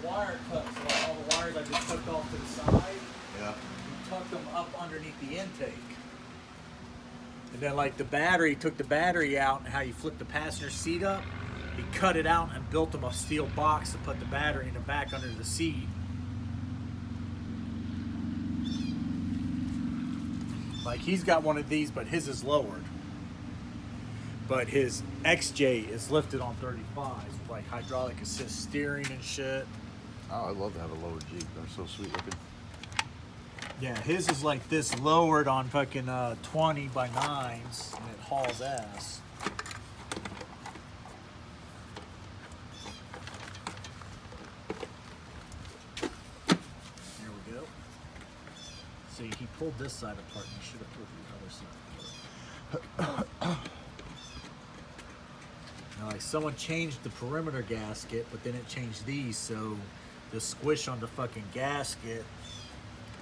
wire cuts, so all the wires I just tucked off to the side. Yeah. We tucked them up underneath the intake. And then like the battery, took the battery out and how you flip the passenger seat up, he cut it out and built them a steel box to put the battery in the back under the seat. Like he's got one of these, but his is lowered. But his XJ is lifted on 35s with like hydraulic assist steering and shit. Oh, I'd love to have a lower Jeep. They're so sweet looking. Yeah, his is like this lowered on fucking 20 by 9s and it hauls ass. There we go. See, he pulled this side apart and he should have pulled the other side apart. Now, like someone changed the perimeter gasket, but then it changed these, so the squish on the fucking gasket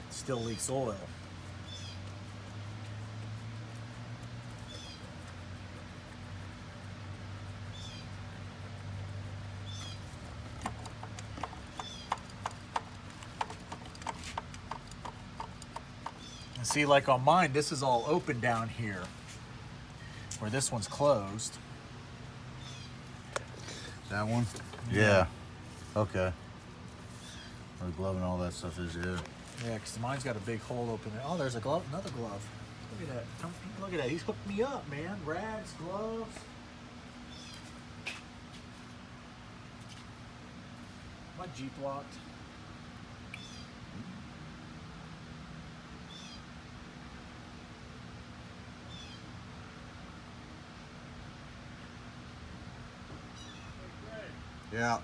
still leaks oil. And see, like on mine, this is all open down here, where this one's closed. That one? Yeah. Okay. Where the glove and all that stuff is, yeah. Yeah, because mine's got a big hole open there. Oh, there's a glove, another glove. Look at that. Look at that. He's hooked me up, man. Rags, gloves. My Jeep locked. Yeah.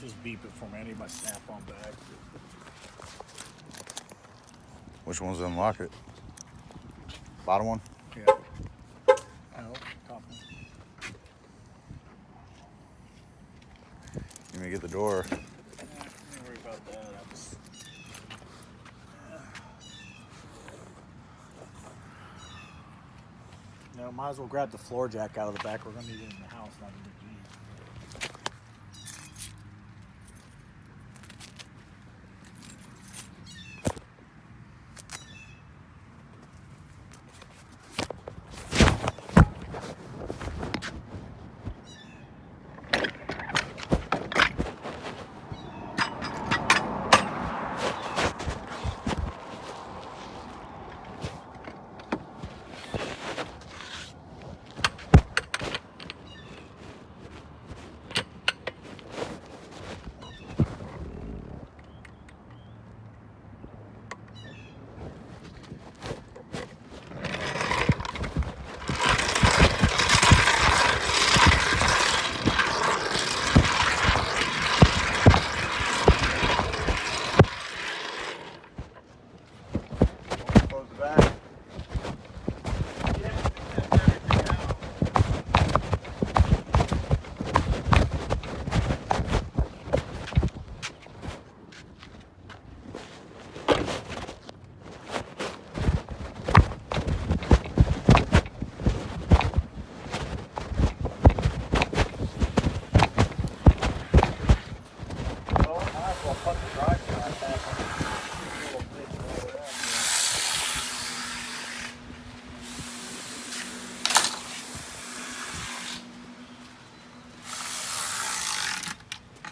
Just beep it for me. I need my snap-on bag. Which one's unlock it? Bottom one? Yeah. No, top one. You may get the door. Don't worry about that. I just... No, might as well grab the floor jack out of the back. We're going to need it in the house, not in the Jeep.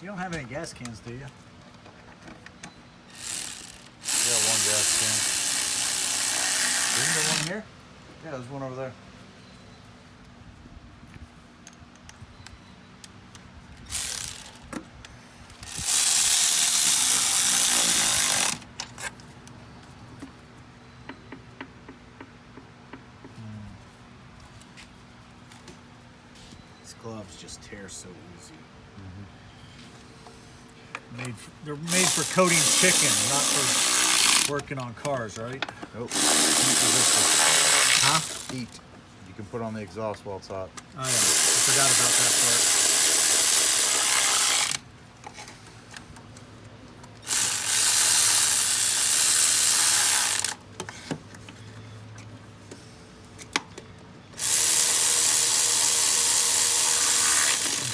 You don't have any gas cans, do you? Yeah, one gas Isn't there one here? can. Yeah, there's one over there. gloves just tear so easy. They're made for coating chicken, not for working on cars, right? Nope. Heat resistant. Huh? Heat. You can put on the exhaust while it's hot. Oh yeah, I forgot about that part.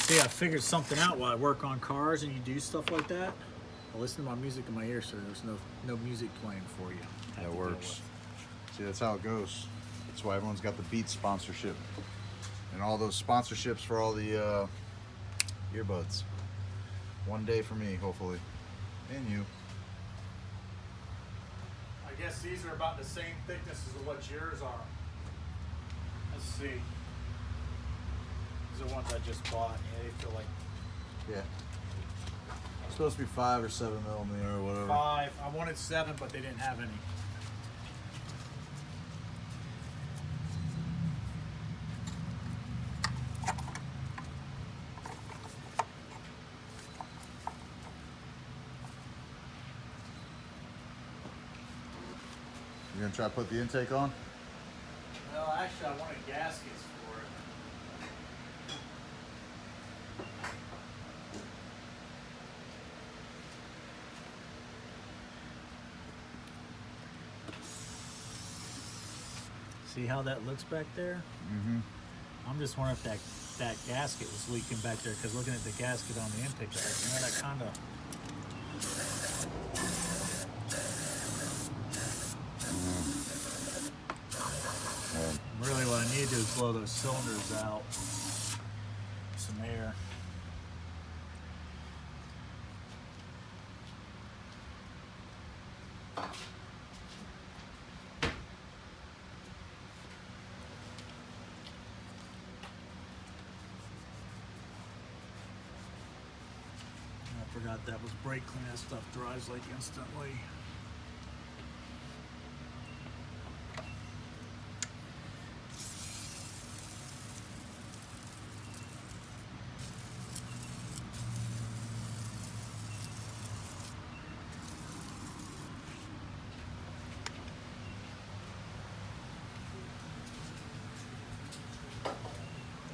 See, I figured something out while I work on cars and you do stuff like that. I listen to my music in my ear, so there's no music playing for you. That works. See, that's how it goes. That's why everyone's got the Beats sponsorship. And all those sponsorships for all the earbuds. One day for me, hopefully. And you. I guess these are about the same thickness as what yours are. Let's see. These are ones I just bought. Yeah, they feel like Yeah. It's supposed to be 5 or 7 millimeter or whatever. 5. I wanted 7, but they didn't have any. You gonna try to put the intake on? No, actually, I wanted gaskets for it. See how that looks back there? Mm-hmm. I'm just wondering if that gasket was leaking back there, because looking at the gasket on the intake, that kind of. Really, what I need to do is blow those cylinders out. Some air. I forgot that was brake clean. That stuff dries like instantly.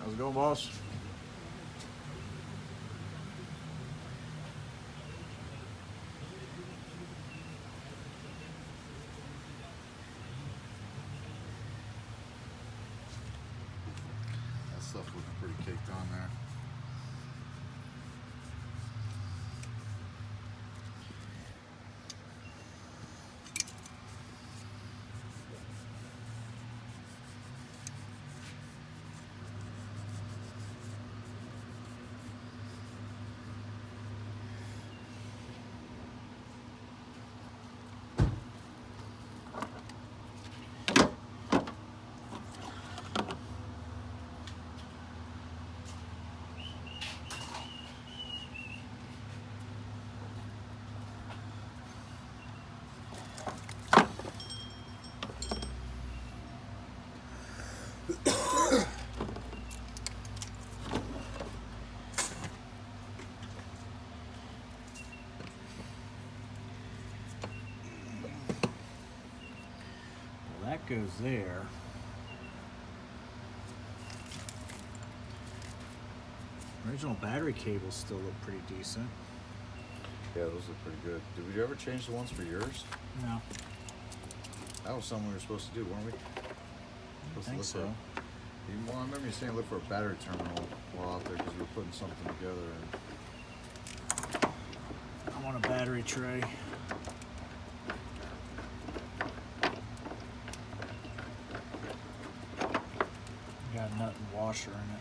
How's it going, boss? That stuff looks pretty caked on there. That goes there. Original battery cables still look pretty decent. Yeah, those look pretty good. Did we ever change the ones for yours? No, That was something we were supposed to do, weren't we? I Supposed to think look so. Well, I remember you saying look for a battery terminal while out there because we were putting something together. And I want a battery tray. Got a nut and washer in it.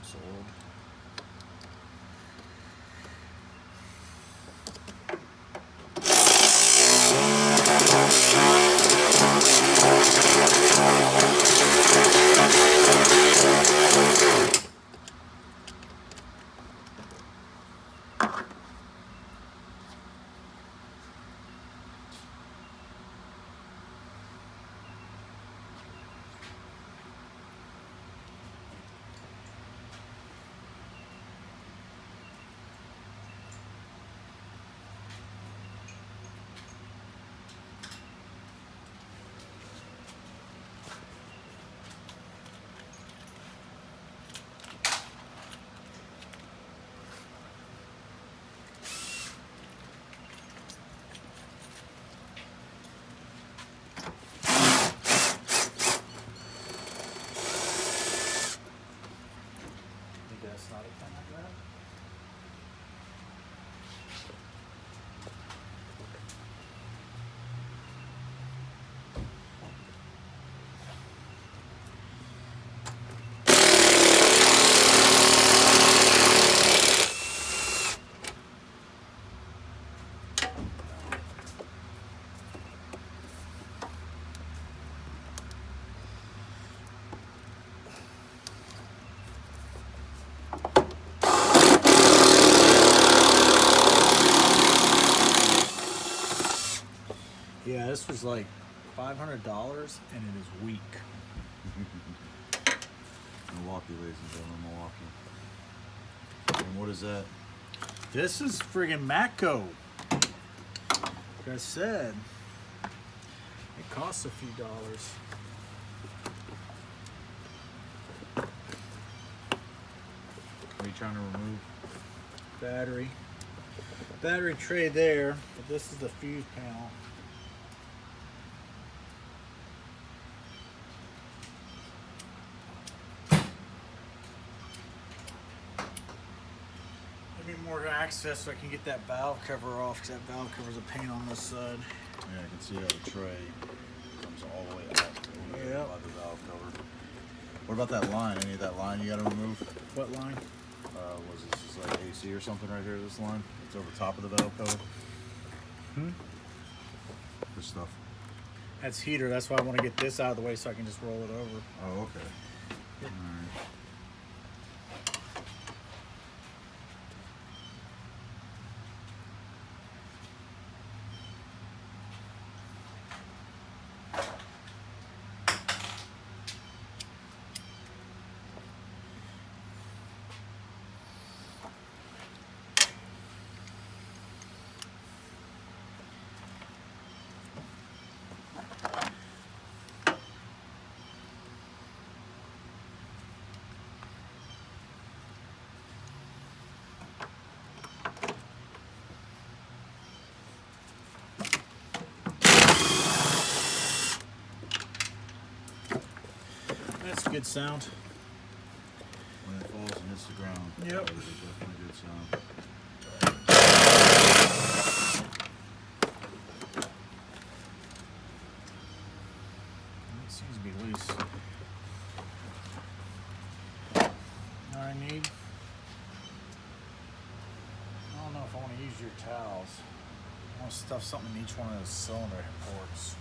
absorbed. That's not a thing like that. Yeah, this was like $500 and it is weak. Milwaukee, ladies and gentlemen, Milwaukee. And what is that? This is friggin' Matco. Like I said, it costs a few dollars. What are you trying to remove? Battery tray there, but this is the fuse panel. Need more access so I can get that valve cover off, because that valve cover is a pain on this side. Yeah, I can see how the tray comes all the way out Yep. by the valve cover. What about that line? Any of that line you got to remove? What line? Was this just like AC or something right here, this line? It's over top of the valve cover? This stuff. That's heater. That's why I want to get this out of the way so I can just roll it over. Oh, okay. Yep. All right. That's a good sound. When it falls and hits the ground. Yep. That is definitely a good sound. It seems to be loose. All I need. I don't know if I want to use your towels. I want to stuff something in each one of those cylinder ports.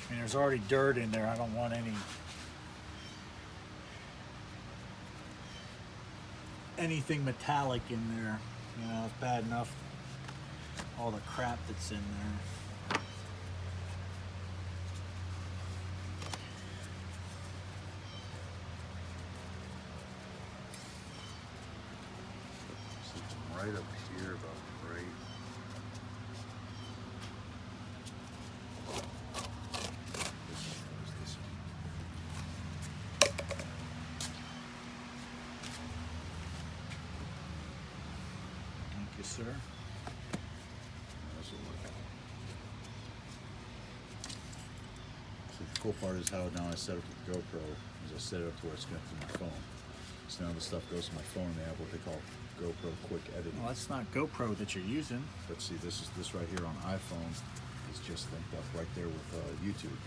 I mean, there's already dirt in there. I don't want anything metallic in there. You know, it's bad enough. All the crap that's in there. So right up here about right. This one. Thank you, sir. This will work. So the cool part is how now I set up with GoPro is I set it up to where it's connected to my phone. So now the stuff goes to my phone. They have what they call GoPro quick editing. Well, that's not GoPro that you're using. But see, this right here on iPhone is just linked up right there with YouTube.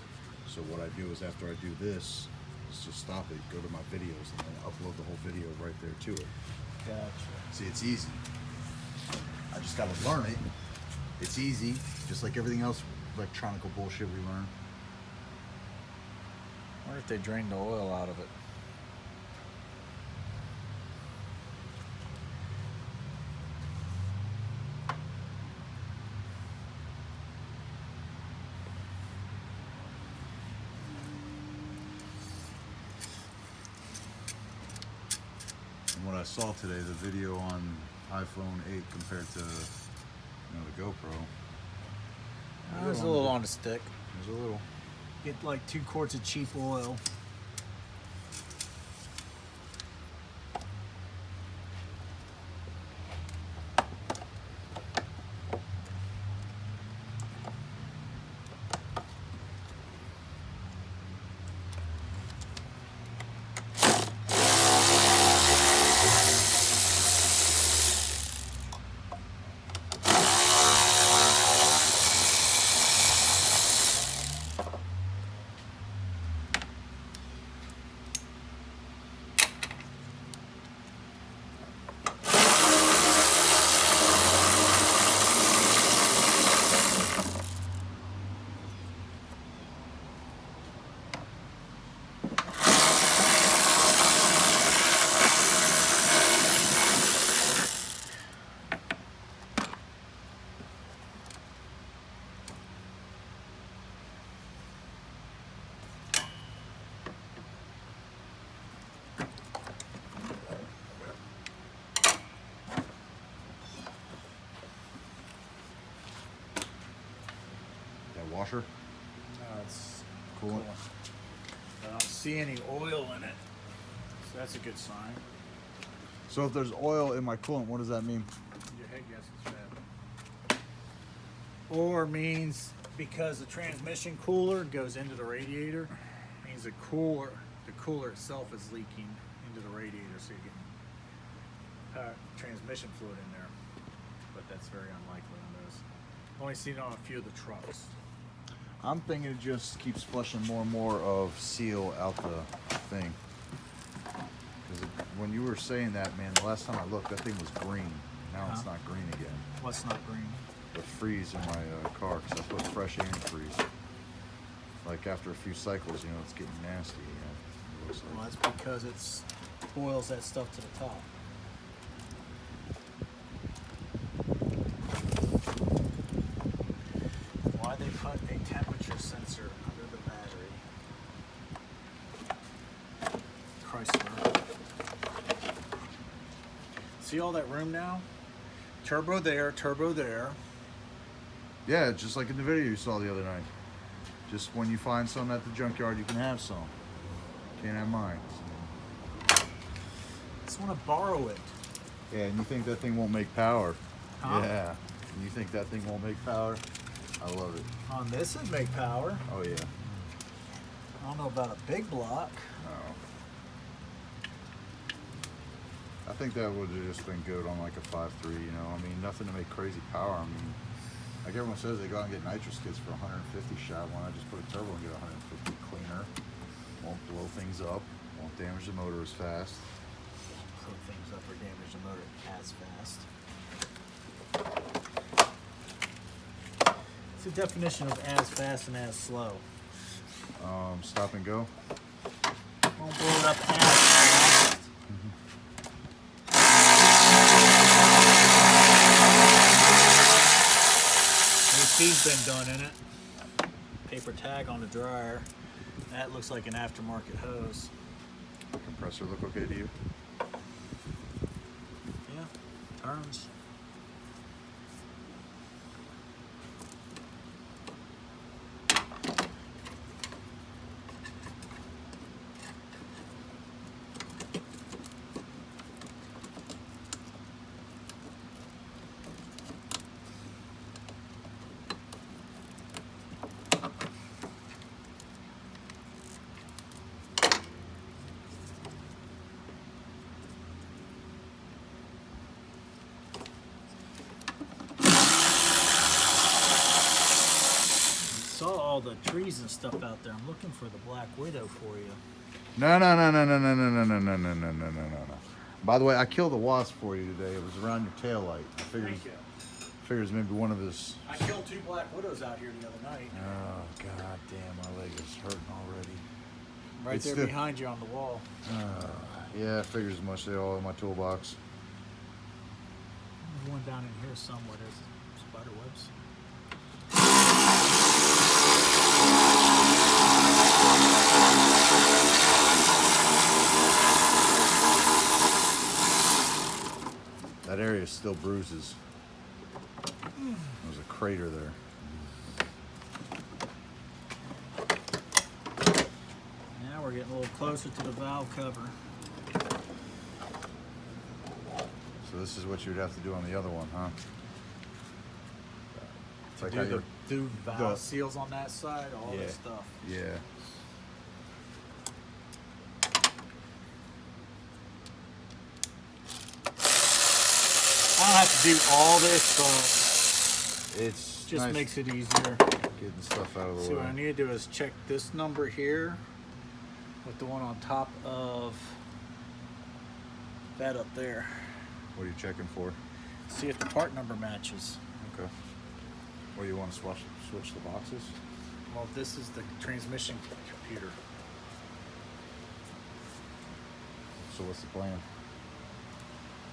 So what I do is after I do this, is just stop it, go to my videos, and then upload the whole video right there to it. Gotcha. See, it's easy. I just got to learn it. It's easy, just like everything else electronic bullshit we learn. I wonder if they drained the oil out of it. And what I saw today, the video on iPhone 8 compared to the GoPro. It was a little on the stick. It was a little. Get like 2 quarts of cheap oil. Washer. It's Coolant. I don't see any oil in it, so that's a good sign. So if there's oil in my coolant, what does that mean? Your head gasket's bad. Or means because the transmission cooler goes into the radiator, means the cooler itself is leaking into the radiator, so you get transmission fluid in there. But that's very unlikely on those. Only seen it on a few of the trucks. I'm thinking it just keeps flushing more and more of seal out the thing. Because when you were saying that, man, the last time I looked, that thing was green. Now it's not green again. What's not green? The freeze in my car, because I put fresh antifreeze. Like after a few cycles, it's getting nasty. It looks like. Well, that's because it boils that stuff to the top. Why they put a temperature sensor under the battery? Chrysler. See all that room now? Turbo there, turbo there. Yeah, just like in the video you saw the other night. Just when you find some at the junkyard, you can have some. Can't have mine. Just want to borrow it. Yeah, and you think that thing won't make power? Huh? Yeah. And you think that thing won't make power? I love it. On this would make power. Oh yeah. I don't know about a big block. No. I think that would have just been good on like a 5.3, I mean, nothing to make crazy power. I mean, like everyone says, they go out and get nitrous kits for 150 shot. Why not just put a turbo and get 150 cleaner? Won't blow things up, won't damage the motor as fast. Blow things up or damage the motor as fast. What's the definition of as fast and as slow? Stop and go. Won't blow it up as fast. AC's been done in it. Paper tag on the dryer. That looks like an aftermarket hose. Compressor look okay to you? Yeah, turns. all the trees and stuff out there. I'm looking for the Black Widow for you. No. By the way, I killed a wasp for you today. It was around your tail light. I figures maybe one of his. I killed 2 Black Widows out here the other night. Oh god damn, my leg is hurting already. Right It's there still- behind you on the wall. Yeah, I figures as much. They all in my toolbox. There's one down in here somewhere. There's spider webs. That area still bruises. There's a crater there. Now we're getting a little closer to the valve cover. So this is what you would have to do on the other one, huh? It's like how Do you're- do valve seals on that side, all Yeah. this stuff. Yeah. I don't have to do all this, but It's just nice makes it easier. getting stuff out of the See, way. what I need to do is check this number here with the one on top of that up there. What are you checking for? See if the part number matches. Okay. What do you want to switch the boxes? Well, this is the transmission computer. So what's the plan?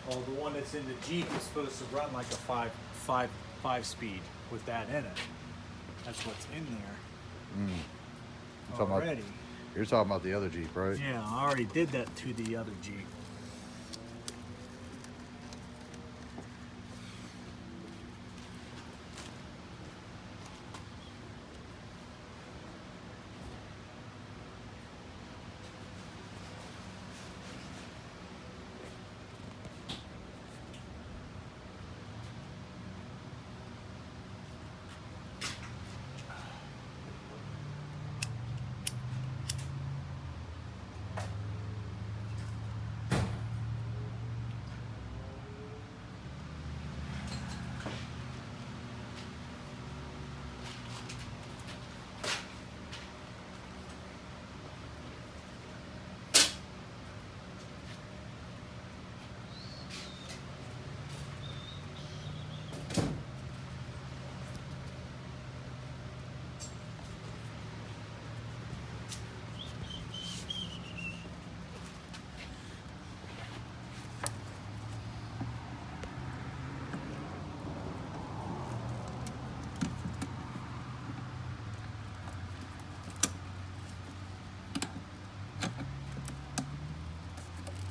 Well, the one that's in the Jeep is supposed to run like a five speed with that in it. That's what's in there Talking about- already. You're talking about the other Jeep, right? Yeah, I already did that to the other Jeep.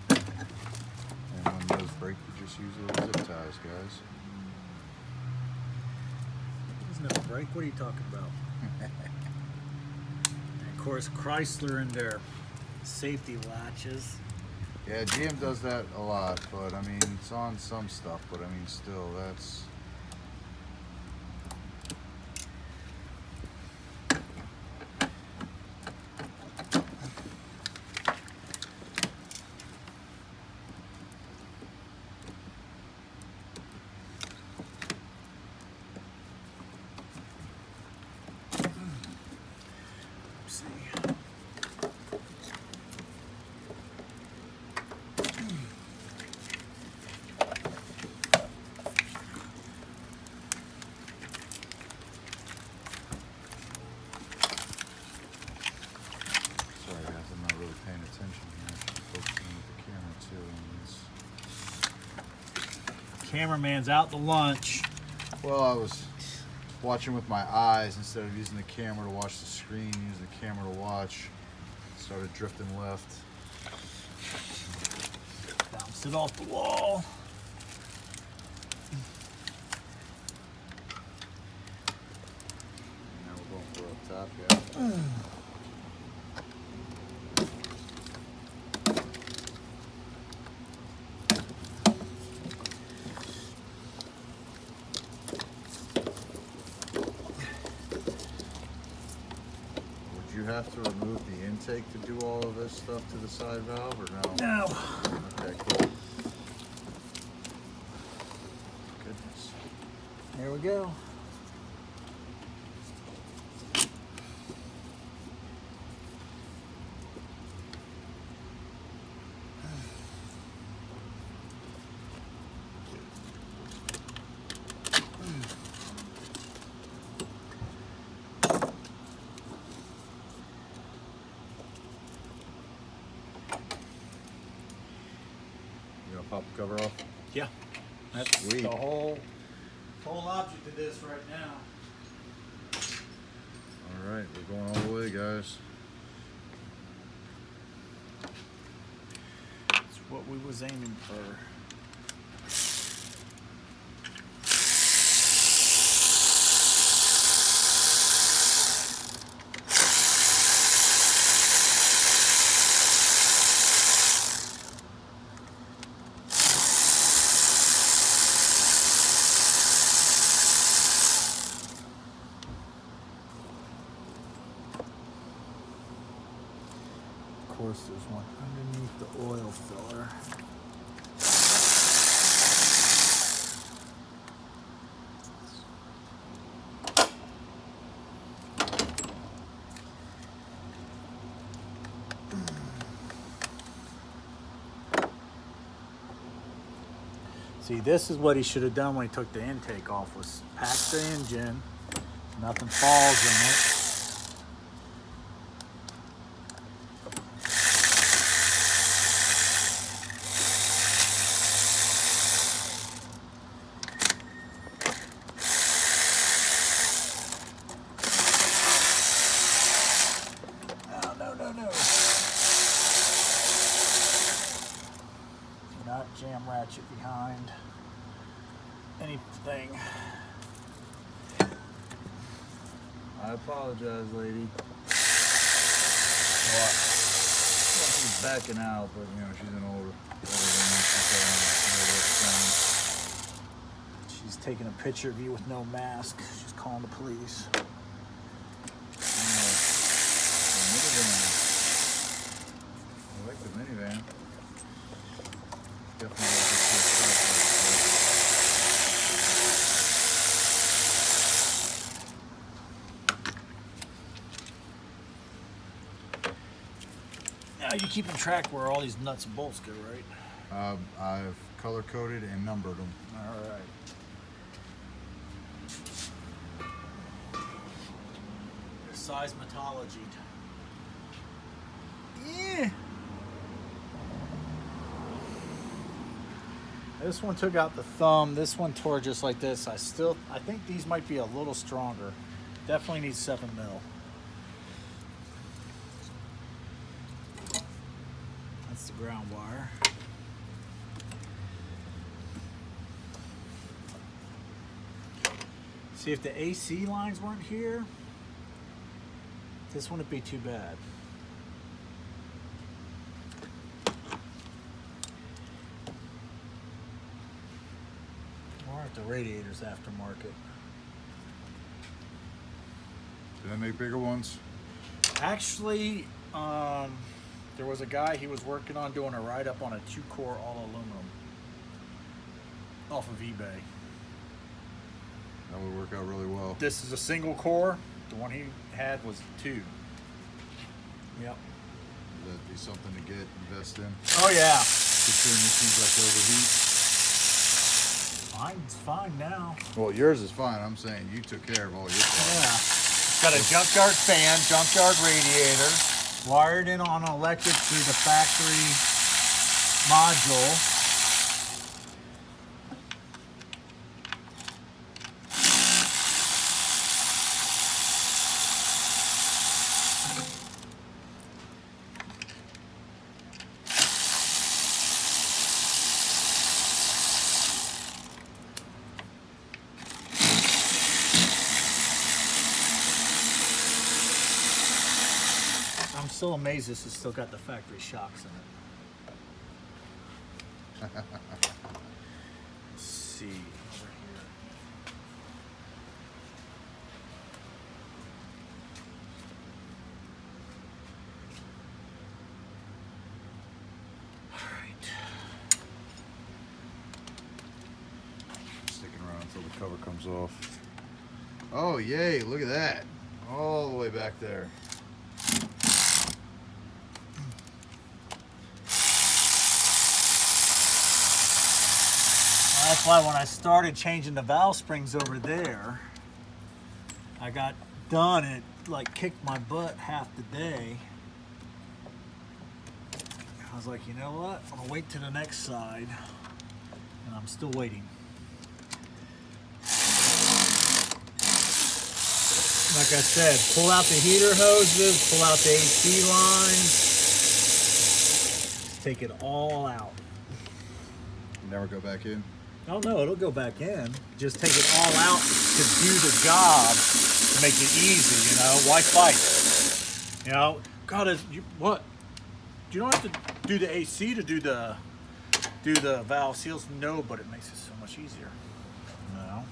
And when those break, you just use little zip ties, guys. There's no brake. What are you talking about? And of course, Chrysler and their safety latches. Yeah, GM does that a lot, but I mean, it's on some stuff, but I mean, still, that's. Let's see. Sorry, guys, I'm not really paying attention here. I'm focusing with the camera too. And Cameraman's out to lunch. well, I was watching with my eyes instead of using the camera to watch the screen, using the camera to watch. Started drifting left. Bounced it off the wall. Now we're going for up top, yeah. Would you have to remove the intake to do all of this stuff to the side valve, or no? No. Okay, cool. Goodness. There we go. gonna pop the cover off? Yeah. That's Sweet. the whole object of this right now. All right, we're going all the way, guys. That's what we was aiming for. Of course, there's one underneath the oil filler. See, this is what he should have done when he took the intake off, was pack the engine, nothing falls in it. No. Not jam ratchet behind anything. I apologize, lady. What? Well, she's backing out, but you know she's an older She's taking a picture of you with no mask. She's calling the police. I like the minivan. Definitely like this. Now you're keeping track where all these nuts and bolts go, right? I've color coded and numbered them. All right. Seismology. Yeah. This one took out the thumb. This one tore just like this. I think these might be a little stronger. Definitely needs 7 mil. That's the ground wire. See, if the AC lines weren't here, this wouldn't be too bad. Or if the radiator's aftermarket. Do they make bigger ones? Actually, there was a guy, he was working on doing a write-up on a 2-core all aluminum off of eBay. That would work out really well. This is a single core. The one he had was 2. Yep. Would that be something to invest in? Oh yeah. Considering this thing's like to overheat. Mine's fine now. Well, yours is fine. I'm saying you took care of all your problems. Yeah. It's got a junkyard fan, junkyard radiator, wired in on electric through the factory module. I'm still amazed this has still got the factory shocks in it. Let's see over here. All right. Sticking around until the cover comes off. Oh, yay. Look at that. All the way back there. That's why when I started changing the valve springs over there, I got done. It like kicked my butt half the day. was like, you know what? I'm gonna wait to the next side, and I'm still waiting. Like I said, pull out the heater hoses, pull out the AC lines, take it all out. Never go back in. Oh no, it'll go back in. Just take it all out to do the job, to make it easy. You know, why fight? You know, God, what? You don't have to do the AC to do the valve seals. No, but it makes it so much easier. You know.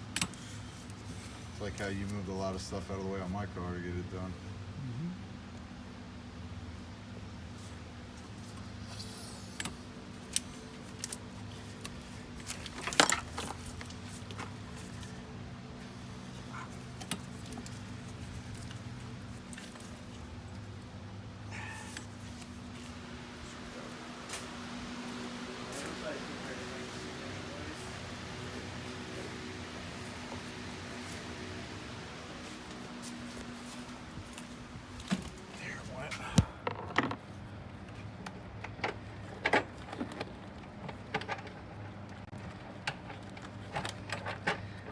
It's like how you moved a lot of stuff out of the way on my car to get it done.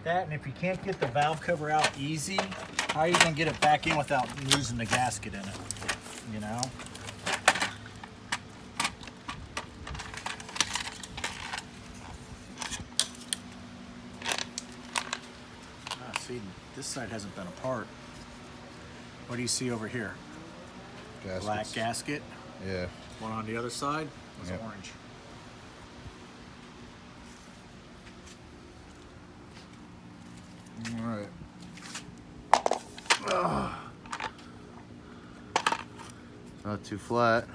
That, and if you can't get the valve cover out easy, how are you going to get it back in without losing the gasket in it? You know? See, this side hasn't been apart. What do you see over here? Gaskets. Black gasket. Yeah. One on the other side was orange. All right. Not too flat.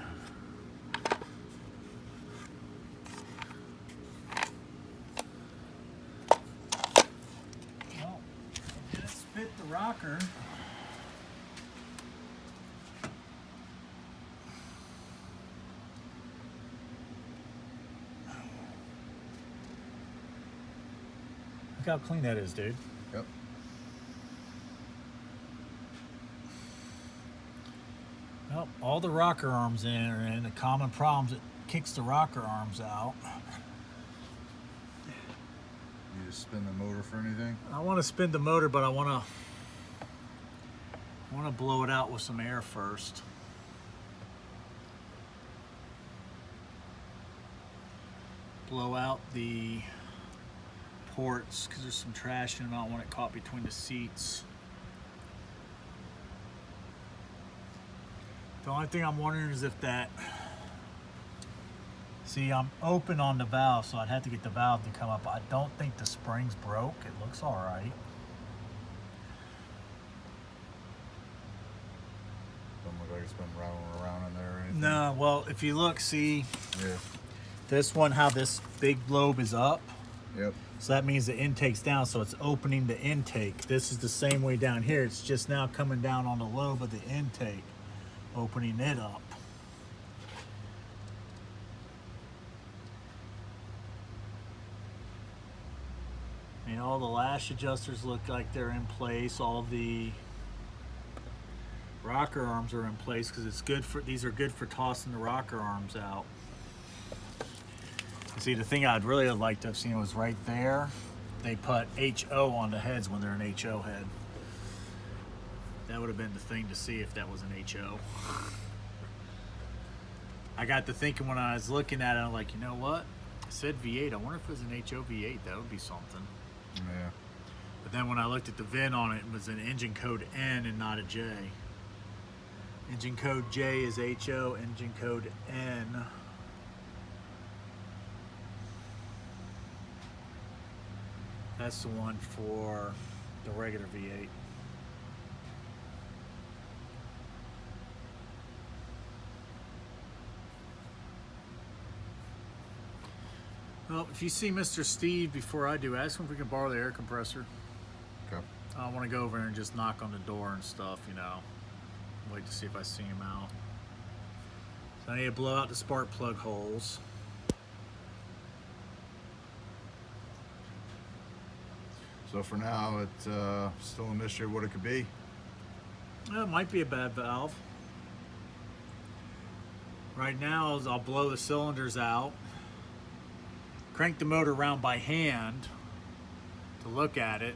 Well, I didn't spit the rocker. Look how clean that is, dude. Yep. Well, all the rocker arms in are in. The common problems, it kicks the rocker arms out. You just spin the motor for anything? I want to spin the motor, but I want to blow it out with some air first. Blow out the ports because there's some trash in them. I don't want it caught between the seats. The only thing I'm wondering is if that, see, I'm open on the valve, so I'd have to get the valve to come up. I don't think the spring's broke. It looks all right. Doesn't look like it's been rattling around in there or anything. No, well, if you look, see, Yeah. this one, how this big lobe is up. Yep. So that means the intake's down, so it's opening the intake. This is the same way down here. It's just now coming down on the lobe of the intake, opening it up. And all the lash adjusters look like they're in place. All the rocker arms are in place because it's good for, these are good for tossing the rocker arms out. See, the thing I'd really like to have seen was right there. They put HO on the heads when they're an HO head. That would have been the thing to see if that was an HO. I got to thinking when I was looking at it, I'm like, you know what? I said V8. I wonder if it was an HO V8. That would be something. Yeah. But then when I looked at the VIN on it, it was an engine code N and not a J. Engine code J is HO, engine code N. That's the one for the regular V8. Well, if you see Mr. Steve before I do, ask him if we can borrow the air compressor. Okay. I want to go over there and just knock on the door and stuff, you know. Wait to see if I see him out. So I need to blow out the spark plug holes. So for now, it's still a mystery what it could be. It might be a bad valve. Right now is I'll blow the cylinders out, crank the motor around by hand to look at it.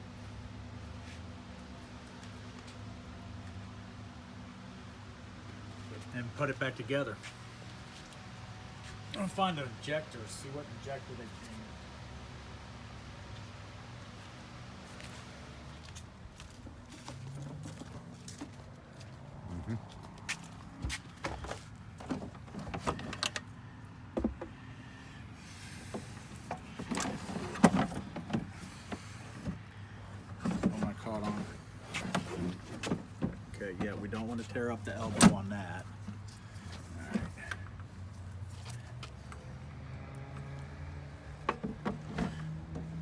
And put it back together. I'm gonna find the injector, see what injector they came in. What am I caught on? Okay, yeah, we don't want to tear up the elbow on that. All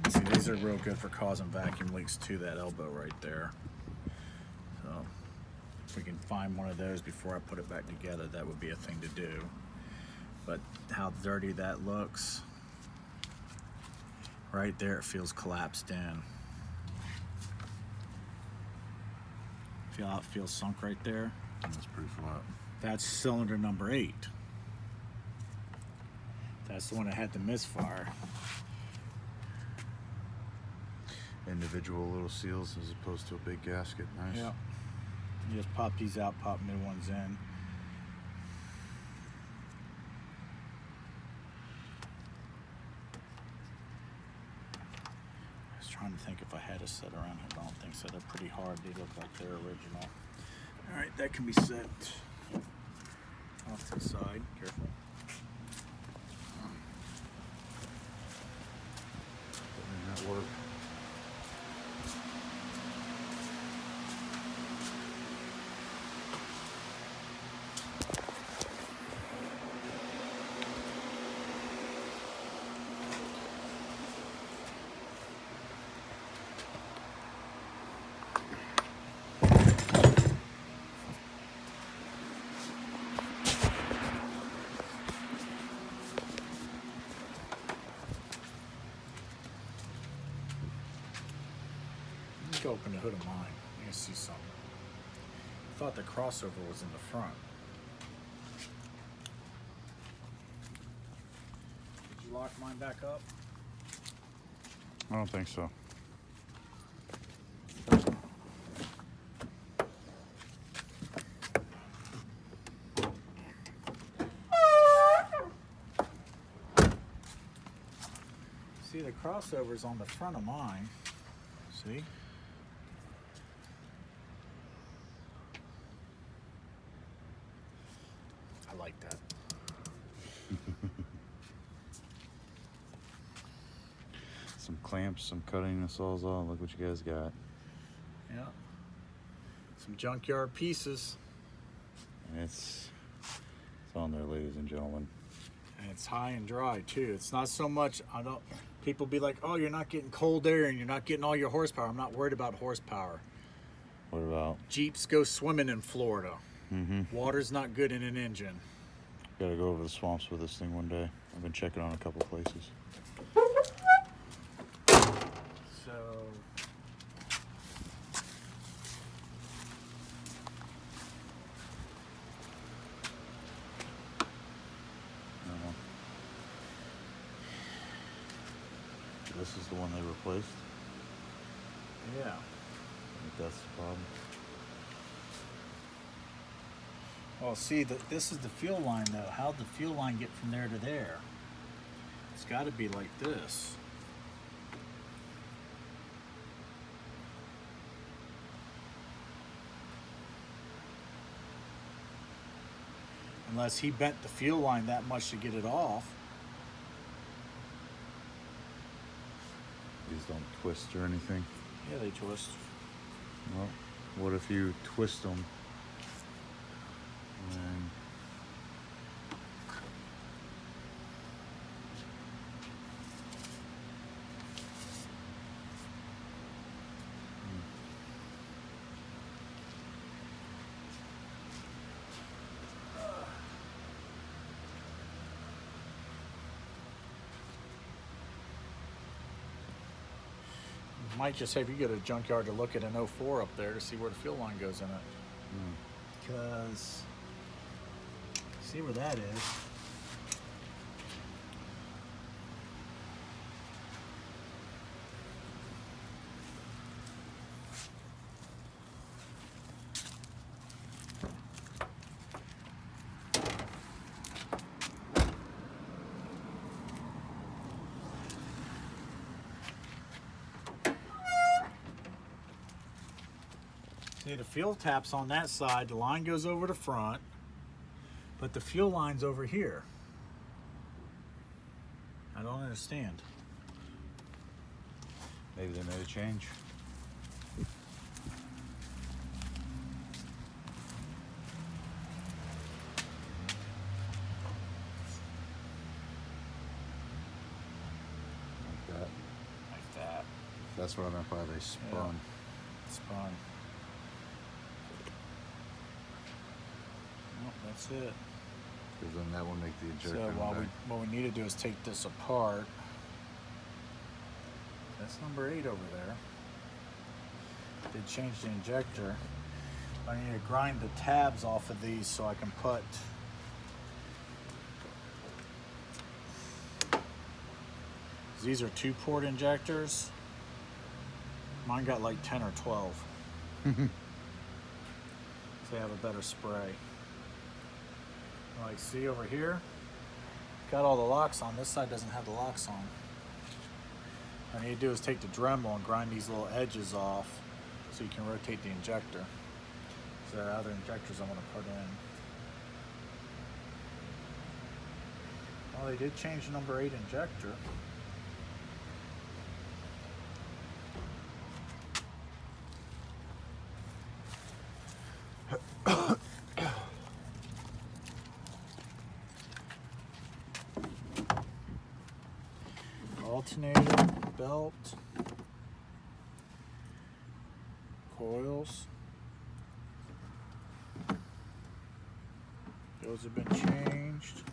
right. See, these are real good for causing vacuum leaks to that elbow right there. So if we can find one of those before I put it back together, that would be a thing to do. But how dirty that looks, right there, it feels collapsed in. Feel how it feels sunk right there? That's pretty flat. That's cylinder number 8. That's the one that had the misfire. Individual little seals as opposed to a big gasket. Nice. Yeah. You just pop these out, pop new ones in. I was trying to think if I had a set around here, but I don't think so. They're pretty hard. They look like they're original. All right, that can be set off to the side. Careful. Putting in that work. Let's go open the hood of mine. You can see something. I thought the crossover was in the front. Did you lock mine back up? I don't think so. See, the crossover's on the front of mine. See? I like that. Some clamps, some cutting sawzall. Look what you guys got. Yeah. Some junkyard pieces. And it's on there, ladies and gentlemen. And it's high and dry too. It's not so much, people be like, oh, you're not getting cold air and you're not getting all your horsepower. I'm not worried about horsepower. What about? Jeeps go swimming in Florida. Mm-hmm. Water's not good in an engine. Gotta go over the swamps with this thing one day. I've been checking on a couple places. So This is the one they replaced. yeah. I think that's the problem. Well, see, this is the fuel line though. How'd the fuel line get from there to there? It's got to be like this. Unless he bent the fuel line that much to get it off. These don't twist or anything. Yeah, they twist. Well, what if you twist them and Might just have you get a junkyard to look at an 04 up there to see where the fuel line goes in it. Because See where that is. See, the fuel tap's on that side, the line goes over the front, but the fuel line's over here. I don't understand. Maybe they made a change. Like that. Like that. That's what I meant by they spun. Yeah. Spun. Nope, that's it. Because then that will make the ejector. So what we need to do is take this apart. That's number 8 over there. Did change the injector. I need to grind the tabs off of these so I can put these are 2-port injectors. Mine got like 10 or 12. So they have a better spray. Like, see over here? Got all the locks on. This side doesn't have the locks on. What I need to do is take the Dremel and grind these little edges off so you can rotate the injector. So there are other injectors I want to put in. Well, they did change the number 8 injector. Alternator, belt, coils. Those have been changed.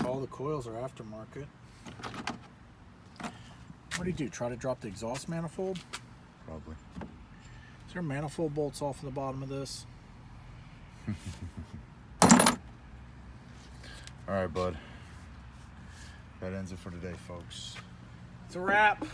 All the coils are aftermarket. What do you do? Try to drop the exhaust manifold? Probably. Is there manifold bolts off in the bottom of this? All right, bud. That ends it for today, folks. It's a wrap.